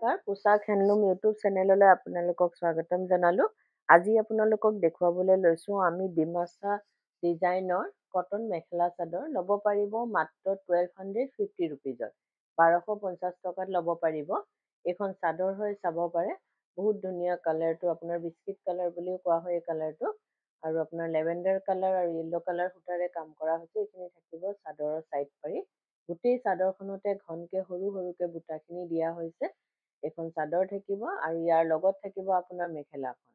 নমস্কাৰ, পোচাক handloom YouTube চেনেললৈ আপোনালোকক স্বাগতম জনালোঁ। আজি আপোনালোকক দেখুৱাবলৈ লৈছোঁ আমি ডিমাচা ডিজাইনৰ কটন মেখেলা চাদৰ ল'ব পাৰিব মাত্ৰ 1250 ৰুপিজত। 1250 টকাত ল'ব পাৰিব। এইখন চাদৰ হৈ চাব পাৰে, বহুত ধুনীয়া কালাৰটো আপোনাৰ বিস্কিট কালাৰ বুলিও কোৱা হয় এই কালাৰটো। আৰু আপোনাৰ লেভেণ্ডাৰ কালাৰ আৰু য়েল্ল' কালাৰ সূতাৰে কাম কৰা হৈছে। এইখিনি থাকিব চাদৰৰ ছাইড পাৰি। গোটেই চাদৰখনতে ঘনকে সৰু সৰুকে বুটাখিনি দিয়া হৈছে। এইখন চাদৰ থাকিব আৰু ইয়াৰ লগত থাকিব আপোনাৰ মেখেলাখন।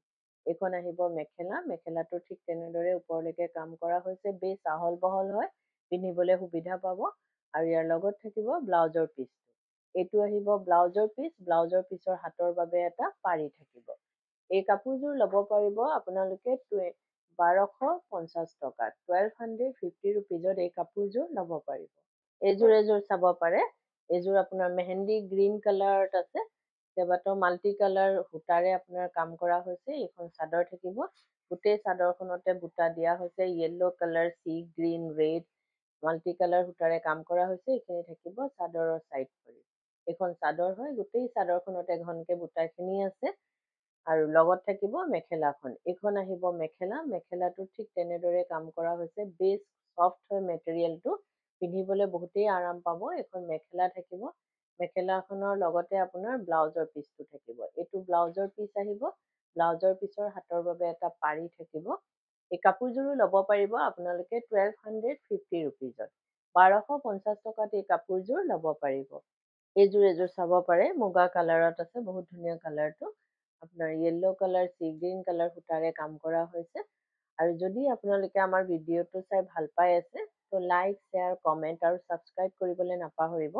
এইখন আহিব মেখেলা, মেখেলাটো ঠিক তেনেদৰে ওপৰলৈকে কাম কৰা হৈছে। বেছ আহল বহল হয়, পিন্ধিবলৈ সুবিধা পাব। আৰু ইয়াৰ লগত থাকিব ব্লাউজৰ পিচটো। এইটো আহিব ব্লাউজৰ পিচ, ব্লাউজৰ পিচৰ হাতৰ বাবে এটা পাৰি থাকিব। এই কাপোৰযোৰ ল'ব পাৰিব আপোনালোকে 1250 টকাত। 1250 ৰুপিজত এই কাপোৰযোৰ ল'ব পাৰিব। এযোৰ চাব পাৰে। এযোৰ আপোনাৰ মেহেন্দি গ্ৰীণ কালাৰত আছে। কেইবাটাও মাল্টি কালাৰ সূতাৰে আপোনাৰ কাম কৰা হৈছে। এইখন চাদৰ থাকিব। গোটেই চাদৰখনতে বুটা দিয়া হৈছে। Yellow' colour, sea green, red multi colour সূতাৰে কাম কৰা হৈছে। এইখিনি থাকিব চাদৰৰ ছাইড কৰি। এইখন চাদৰ হয়, গোটেই চাদৰখনতে ঘনকে বুটাখিনি আছে। আৰু লগত থাকিব মেখেলাখন। এইখন আহিব মেখেলা, মেখেলাটো ঠিক তেনেদৰে কাম কৰা হৈছে। বেছ চফ্ট হয় মেটেৰিয়েলটো, পিন্ধিবলৈ বহুতেই আৰাম পাব। এইখন মেখেলা থাকিব। মেখেলাখনৰ লগতে আপোনাৰ ব্লাউজৰ পিচটো থাকিব। এইটো ব্লাউজৰ পিচ আহিব। ব্লাউজৰ পিচৰ হাতৰ বাবে এটা পাৰি থাকিব। এই কাপোৰযোৰো ল'ব পাৰিব আপোনালোকে 1250 ৰুপিজত। 1250 টকাত এই কাপোৰযোৰ ল'ব পাৰিব। এযোৰ চাব পাৰে, মুগা কালাৰত আছে, বহুত ধুনীয়া কালাৰটো। আপোনাৰ yellow' colour, sea green colour সূতাৰে কাম কৰা হৈছে। আৰু যদি আপোনালোকে আমাৰ ভিডিঅ'টো চাই ভাল পাই আছে, তো লাইক, শ্বেয়াৰ, কমেণ্ট আৰু ছাবস্ক্ৰাইব কৰিবলৈ নাপাহৰিব।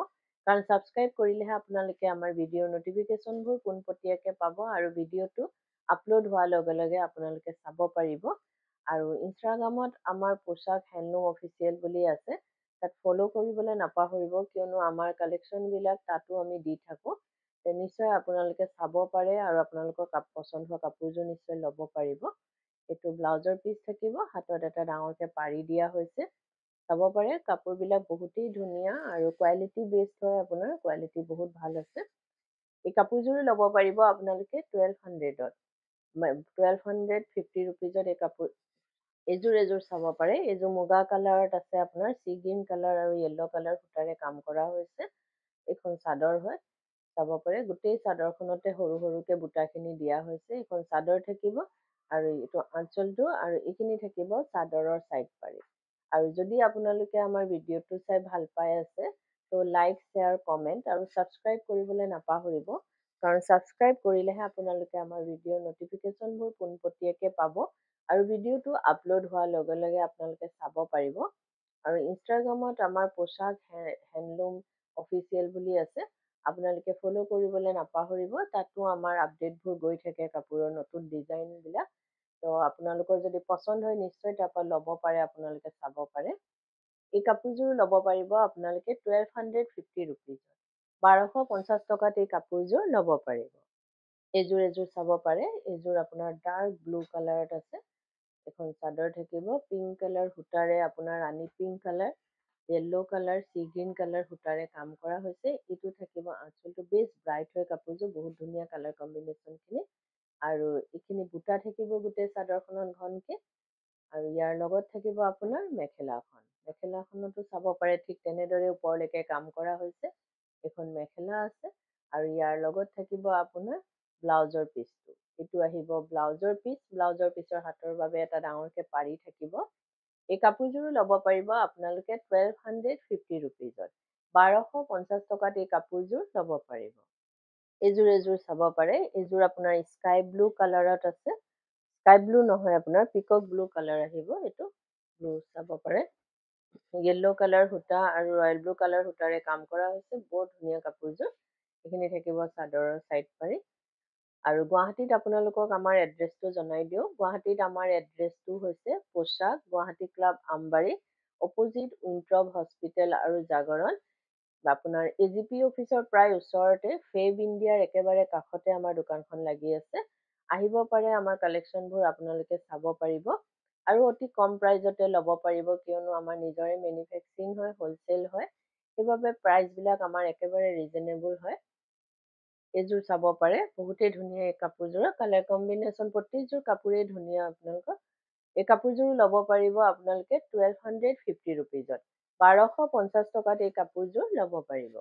কাৰণ ছাবস্ক্ৰাইব কৰিলেহে আপোনালোকে আমাৰ ভিডিঅ'ৰ নটিফিকেশ্যনবোৰ পোনপটীয়াকৈ পাব আৰু ভিডিঅ'টো আপলোড হোৱাৰ লগে লগে আপোনালোকে চাব পাৰিব। আৰু ইনষ্টাগ্ৰামত আমাৰ পোচাক হেণ্ডলুম অফিচিয়েল বুলি আছে, তাত ফ'ল' কৰিবলৈ নাপাহৰিব, কিয়নো আমাৰ কালেকশ্যনবিলাক তাতো আমি দি থাকোঁ। নিশ্চয় আপোনালোকে চাব পাৰে আৰু আপোনালোকৰ পচন্দ হোৱা কাপোৰযোৰ নিশ্চয় ল'ব পাৰিব। এইটো ব্লাউজৰ পিচ থাকিব, হাতত এটা ডাঙৰকৈ পাৰি দিয়া হৈছে। চাব পাৰে কাপোৰবিলাক বহুতেই ধুনীয়া আৰু কোৱালিটি বেষ্ট হয়, আপোনাৰ কোৱালিটি বহুত ভাল আছে। এই কাপোৰযোৰো ল'ব পাৰিব আপোনালোকে 1200ত। 1250 ৰুপিজত এই কাপোৰ। এযোৰ চাব পাৰে। এইযোৰ মুগা কালাৰত আছে, আপোনাৰ চি গ্ৰীণ কালাৰ আৰু য়েল্ল' কালাৰ সূতাৰে কাম কৰা হৈছে। এইখন চাদৰ হয়, চাব পাৰে। গোটেই চাদৰখনতে সৰু সৰুকে বুটাখিনি দিয়া হৈছে। এইখন চাদৰ থাকিব আৰু এইটো আঁচলটো, আৰু এইখিনি থাকিব চাদৰৰ ছাইড পাৰি। আৰু যদি আপোনালোকে আমাৰ ভিডিঅ'টো চাই ভাল পাই আছে, তো লাইক, শ্বেয়াৰ, কমেণ্ট আৰু ছাবস্ক্ৰাইব কৰিবলৈ নাপাহৰিব। কাৰণ ছাবস্ক্ৰাইব কৰিলেহে আপোনালোকে আমাৰ ভিডিঅ'ৰ নটিফিকেশ্যনবোৰ পোনপটীয়াকৈ পাব আৰু ভিডিঅ'টো আপলোড হোৱাৰ লগে লগে আপোনালোকে চাব পাৰিব। আৰু ইনষ্টাগ্ৰামত আমাৰ পোচাক হেণ্ডলুম অফিচিয়েল বুলি আছে, আপোনালোকে ফ'ল' কৰিবলৈ নাপাহৰিব। তাতো আমাৰ আপডেটবোৰ গৈ থাকে, কাপোৰৰ নতুন ডিজাইনবিলাক। তো আপোনালোকৰ যদি পচন্দ হয়, নিশ্চয় তাৰপৰা ল'ব পাৰে, আপোনালোকে চাব পাৰে। এই কাপোৰযোৰ ল'ব পাৰিব আপোনালোকে 1250 ৰুপিজত। 1250 টকাত এই কাপোৰযোৰ ল'ব পাৰিব। এযোৰ চাব পাৰে। এইযোৰ আপোনাৰ ডাৰ্ক ব্লু কালাৰত আছে। এখন চাদৰ থাকিব, পিংক কালাৰ সূতাৰে, আপোনাৰ ৰাণী pink colour, yellow' colour, sea green colour সূতাৰে কাম কৰা হৈছে। এইটো থাকিব আঁচলটো। বেছ ব্ৰাইট হয় কাপোৰযোৰ, বহুত ধুনীয়া কালাৰ কম্বিনেশ্যনখিনি। আৰু এইখিনি বুটা থাকিব গোটেই চাদৰখনত ঘনকে। আৰু ইয়াৰ লগত থাকিব আপোনাৰ মেখেলাখন। মেখেলাখনতো চাব পাৰে, ঠিক তেনেদৰে ওপৰলৈকে কাম কৰা হৈছে। এখন মেখেলা আছে আৰু ইয়াৰ লগত থাকিব আপোনাৰ ব্লাউজৰ পিচটো। এইটো আহিব ব্লাউজৰ পিচ, ব্লাউজৰ পিচৰ হাতৰ বাবে এটা ডাঙৰকৈ পাৰি থাকিব। এই কাপোৰযোৰো ল'ব পাৰিব আপোনালোকে 1250 ৰুপিজত। 1250 টকাত এই কাপোৰযোৰ ল'ব পাৰিব। এযোৰ চাব পাৰে। এইযোৰ আপোনাৰ স্কাই ব্লু কালাৰত আছে। স্কাই ব্লু নহয়, আপোনাৰ পিকক ব্লু কালাৰ আহিব। এইটো ব্লু চাব পাৰে। য়েল্ল' কালাৰ সূতা আৰু ৰয়েল ব্লু কালাৰ সূতাৰে কাম কৰা হৈছে। বৰ ধুনীয়া কাপোৰযোৰ। এইখিনি থাকিব চাদৰৰ ছাইড পাৰি। আৰু গুৱাহাটীত আপোনালোকক আমাৰ এড্ৰেছটো জনাই দিওঁ। গুৱাহাটীত আমাৰ এড্ৰেছটো হৈছে Poshak Guwahati club Ambari, opposite Winthrop hospital আৰু জাগৰণ। আপোনাৰ AGP অফিচৰ প্ৰায় ওচৰতে, ফেব ইণ্ডিয়াৰ একেবাৰে কাষতে আমাৰ দোকানখন লাগি আছে। আহিব পাৰে, আমাৰ কালেকশ্যনবোৰ আপোনালোকে চাব পাৰিব। আৰু অতি কম প্ৰাইজতে ল'ব পাৰিব, কিয়নো আমাৰ নিজৰে মেনুফেক্সাৰিং হয়, হ'লচেল হয়। সেইবাবে প্ৰাইচবিলাক আমাৰ একেবাৰে ৰিজনেবল হয়। এইযোৰ চাব পাৰে, বহুতেই ধুনীয়া এই কাপোৰযোৰৰ কালাৰ কম্বিনেশ্যন, প্ৰতিযোৰ কাপোৰেই ধুনীয়া। আপোনালোকৰ এই কাপোৰযোৰ ল'ব পাৰিব আপোনালোকে 1250 ৰুপিজত, 1250 টকাত এই কাপোৰযোৰ ল'ব পাৰিব।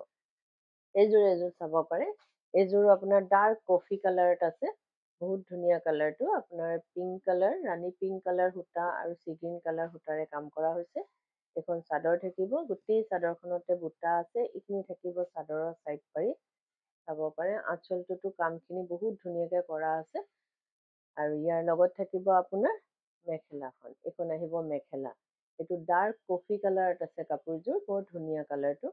এযোৰ চাব পাৰে, এইযোৰ আপোনাৰ ডাৰ্ক কফি কালাৰত আছে, বহুত ধুনীয়া কালাৰটো। আপোনাৰ পিংক কালাৰ, ৰাণী পিংক কালাৰ সূতা আৰু চি গ্ৰীণ কালাৰ সূতাৰে কাম কৰা হৈছে। এখন চাদৰ থাকিব, গোটেই চাদৰখনতে বুটা আছে, এইখিনি থাকিব চাদৰৰ চাইড পাৰি। চাব পাৰে আঁচলটোতো কামখিনি বহুত ধুনীয়াকৈ কৰা আছে। আৰু ইয়াৰ লগত থাকিব আপোনাৰ মেখেলাখন, এইখন আহিব মেখেলা। এইটো ডাৰ্ক কফি কালাৰত আছে কাপোৰযোৰ, বৰ ধুনীয়া কালাৰটো।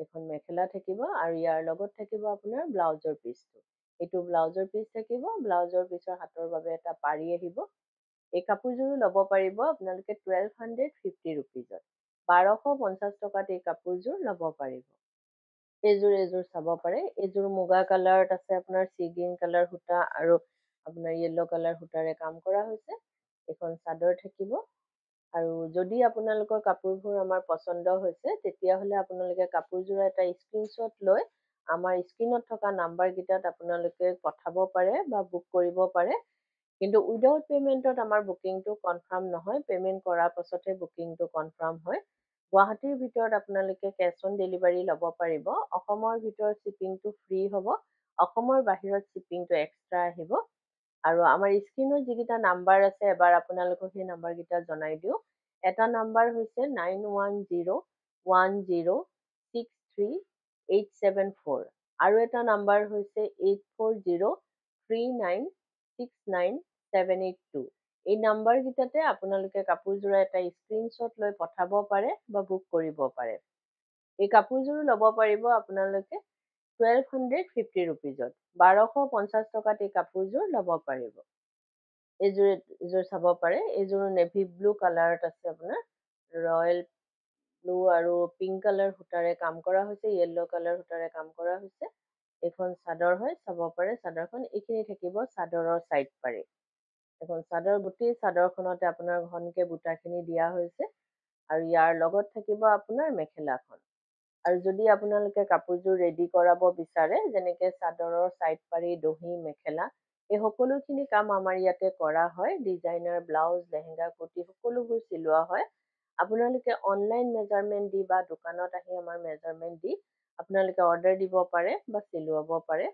এখন মেখেলা থাকিব আৰু ইয়াৰ লগত থাকিব আপোনাৰ ব্লাউজৰ পিচটো। এইটো ব্লাউজৰ পিচ থাকিব, ব্লাউজৰ পিচৰ হাতৰ বাবে এটা পাৰি আহিব। এই কাপোৰযোৰো ল'ব পাৰিব আপোনালোকে 1250 ৰুপিজত, 1250 টকাত এই কাপোৰযোৰ ল'ব পাৰিব। এইযোৰ চাব পাৰে, এইযোৰ মুগা কালাৰত আছে, আপোনাৰ চি গ্ৰীণ কালাৰ সূতা আৰু আপোনাৰ য়েল্লো কালাৰ সূতাৰে কাম কৰা হৈছে। এখন চাদৰ থাকিব। আৰু যদি আপোনালোকৰ কাপোৰবোৰ আমাৰ পচন্দ হৈছে, তেতিয়াহ'লে আপোনালোকে কাপোৰযোৰৰ এটা স্ক্ৰীনশ্বট লৈ আমাৰ স্ক্ৰীনত থকা নাম্বাৰকেইটাত আপোনালোকে পঠাব পাৰে বা বুক কৰিব পাৰে। কিন্তু উইদাউট পে'মেণ্টত আমাৰ বুকিংটো কনফাৰ্ম নহয়, পে'মেণ্ট কৰাৰ পাছতহে বুকিংটো কনফাৰ্ম হয়। গুৱাহাটীৰ ভিতৰত আপোনালোকে কেছ অন ডেলিভাৰী ল'ব পাৰিব। অসমৰ ভিতৰত শ্বিপিংটো ফ্ৰী হ'ব, অসমৰ বাহিৰত শ্বিপিংটো এক্সট্ৰা আহিব। আৰু আমাৰ স্ক্ৰীনত যিকেইটা নাম্বাৰ আছে, এবাৰ আপোনালোকক সেই নাম্বাৰকেইটা জনাই দিওঁ। এটা নাম্বাৰ হৈছে 9101063874 আৰু এটা নাম্বাৰ হৈছে 8403969782। এই নাম্বাৰকেইটাতে আপোনালোকে কাপোৰযোৰৰ এটা স্ক্ৰীনশ্বট লৈ পঠাব পাৰে বা বুক কৰিব পাৰে। এই কাপোৰযোৰো ল'ব পাৰিব আপোনালোকে 1250 ৰুপিজত, 1250 টকাত এই কাপোৰযোৰ ল'ব পাৰিব। এইযোৰ চাব পাৰে, এইযোৰ নেভি ব্লু কালাৰত আছে, আপোনাৰ ৰয়েল ব্লু আৰু পিংক কালাৰ সূতাৰে কাম কৰা হৈছে, য়েল্লো কালাৰ সূতাৰে কাম কৰা হৈছে। এইখন চাদৰ হয়, চাব পাৰে চাদৰখন, এইখিনি থাকিব চাদৰৰ চাইড পাৰি। এখন চাদৰ, গোটেই চাদৰখনতে আপোনাৰ ঘনকে বুটাখিনি দিয়া হৈছে আৰু ইয়াৰ লগত থাকিব আপোনাৰ মেখেলাখন। আৰু যদি আপোনালোকে কাপোৰযোৰ ৰেডি কৰাব বিচাৰে, যেনেকে চাদৰৰ চাইড পাৰি, দহি, মেখেলা, এই সকলোখিনি কাম আমাৰ ইয়াতে কৰা হয়। ডিজাইনাৰ ব্লাউজ, লেহেংগা, কুৰ্তি সকলোবোৰ চিলোৱা হয়। আপোনালোকে অনলাইন মেজাৰমেণ্ট দি বা দোকানত আহি আমাৰ মেজাৰমেণ্ট দি আপোনালোকে অৰ্ডাৰ দিব পাৰে বা চিলোৱাব পাৰে।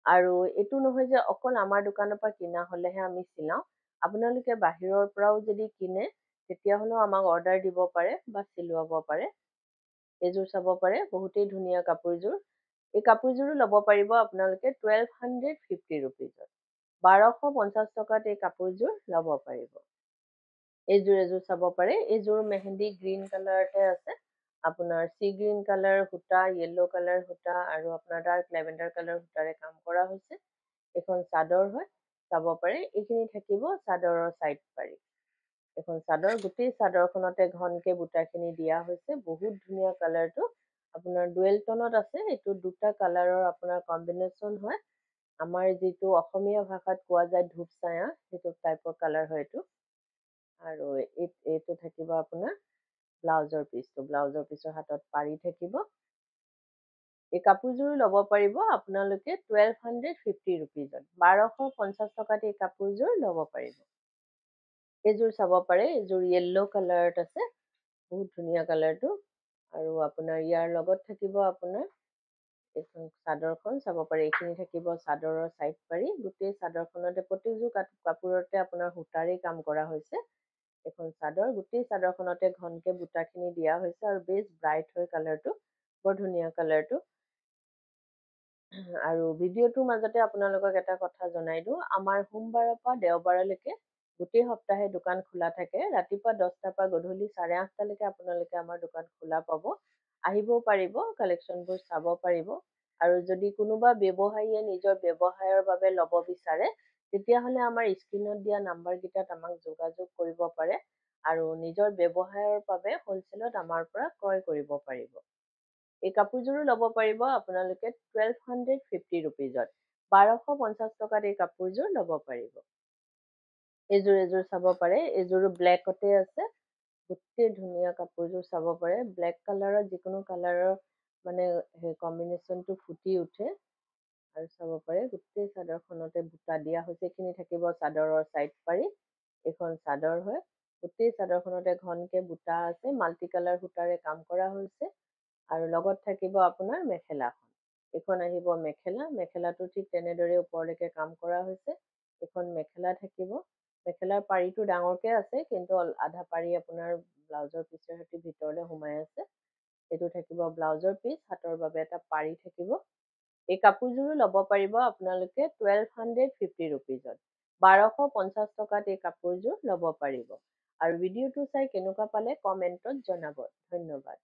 আৰু এইটো নহয় যে অকল আমাৰ দোকানৰ পৰা কিনা হ'লেহে আমি চিলাওঁ। আপোনালোকে বাহিৰৰ পৰাও যদি কিনে, তেতিয়াহ'লেও আমাক অৰ্ডাৰ দিব পাৰে বা চিলোৱাব পাৰে। এইযোৰ চাব পাৰে, বহুতেই ধুনীয়া কাপোৰযোৰ। এই কাপোৰযোৰো ল'ব পাৰিব আপোনালোকে 1250 ৰুপিজত, 1250 টকাত এই কাপোৰযোৰ ল'ব পাৰিব। এইযোৰ চাব পাৰে, এইযোৰ মেহেন্দি গ্ৰীণ কালাৰতে আছে, আপোনাৰ চি গ্ৰীণ কালাৰ সূতা, য়েল্লো কালাৰ সূতা আৰু আপোনাৰ ডাৰ্ক লেভেণ্ডাৰ কালাৰ সূতাৰে কাম কৰা হৈছে। এখন চাদৰ হয়, চাব পাৰে, এইখিনি থাকিব চাদৰৰ চাইড পাৰি। এখন চাদৰ, গোটেই চাদৰখনতে ঘনকে বুটাখিনি দিয়া হৈছে, বহুত ধুনীয়া কালাৰটো। আপোনাৰ ডুৱেল টনত আছে, এইটো দুটা কালাৰৰ আপোনাৰ কম্বিনেশ্যন হয়। আমাৰ যিটো অসমীয়া ভাষাত কোৱা যায় ধূপচায়া, সেইটো টাইপৰ কালাৰ হয় এইটো। আৰু এইটো থাকিব আপোনাৰ ব্লাউজৰ পিচটো, ব্লাউজৰ পিচৰ হাতত পাৰি থাকিব। এই কাপোৰযোৰো ল'ব পাৰিব আপোনালোকে 1250 ৰুপিজত, 1250 টকাত এই কাপোৰযোৰ ল'ব পাৰিব। এইযোৰ চাব পাৰে, এইযোৰ য়েল্লো কালাৰত আছে, বহুত ধুনীয়া কালাৰটো। আৰু আপোনাৰ ইয়াৰ লগত থাকিব আপোনাৰ এইখন চাদৰখন, চাব পাৰে, এইখিনি থাকিব চাদৰৰ চাইড পাৰি। গোটেই চাদৰখনতে প্ৰতিযোৰ কাপোৰতে আপোনাৰ সূতাৰে কাম কৰা হৈছে। এখন চাদৰ, গোটেই চাদৰখনতে ঘনকে বুটাখিনি দিয়া হৈছে আৰু বেছ ব্ৰাইট হয় কালাৰটো, বৰ ধুনীয়া কালাৰটো। আৰু ভিডিঅ'টোৰ মাজতে আপোনালোকক এটা কথা জনাই দিওঁ, আমাৰ সোমবাৰৰ পৰা দেওবাৰলৈকে গোটেই সপ্তাহে দোকান খোলা থাকে। ৰাতিপুৱা 10টাৰ পৰা গধূলি 8:30লৈকে আপোনালোকে আমাৰ দোকান খোলা পাব। আহিবও পাৰিব, কালেকশ্যনবোৰ চাব পাৰিব। আৰু যদি কোনোবা ব্যৱসায়ীয়ে নিজৰ ব্যৱসায়ৰ বাবে ল'ব বিচাৰে, তেতিয়াহ'লে আমাৰ স্ক্ৰীনত দিয়া নাম্বাৰকেইটাত আমাক যোগাযোগ কৰিব পাৰে আৰু নিজৰ ব্যৱসায়ৰ বাবে হ'লচেলত আমাৰ পৰা ক্ৰয় কৰিব পাৰিব। এই কাপোৰযোৰো ল'ব পাৰিব আপোনালোকে 1250 ৰুপিজত, 1250 টকাত এই কাপোৰযোৰ ল'ব পাৰিব। এইযোৰ চাব পাৰে, এইযোৰো ব্লেকতে আছে, গোটেই ধুনীয়া কাপোৰযোৰ চাব পাৰে। ব্লেক কালাৰৰ যিকোনো কালাৰৰ মানে সেই কম্বিনেশ্যনটো ফুটি উঠে। আৰু চাব পাৰে গোটেই চাদৰখনতে বুটা দিয়া হৈছে। এইখিনি থাকিব চাদৰৰ ছাইড পাৰি। এইখন চাদৰ হয়। গোটেই চাদৰখনতে ঘনকে বুটা আছে, মাল্টি কালাৰ সূতাৰে কাম কৰা হৈছে। আৰু লগত থাকিব আপোনাৰ মেখেলাখন। এইখন আহিব মেখেলা। মেখেলাটো ঠিক তেনেদৰে ওপৰলৈকে কাম কৰা হৈছে। এইখন মেখেলা থাকিব। মেখেলাৰ পাৰিটো ডাঙৰকে আছে, কিন্তু আধা পাৰি আপোনাৰ ব্লাউজৰ পিছৰ সৈতে ভিতৰলৈ সোমাই আছে। এইটো থাকিব ব্লাউজৰ পিচ, হাতৰ বাবে এটা পাৰি থাকিব। এই কাপোৰযোৰো ল'ব পাৰিব আপোনালোকে 1250 ৰুপিজত। 1250 টকাত এই কাপোৰযোৰ ল'ব পাৰিব। আৰু ভিডিঅ'টো চাই কেনেকুৱা পালে কমেণ্টত জনাব। ধন্যবাদ।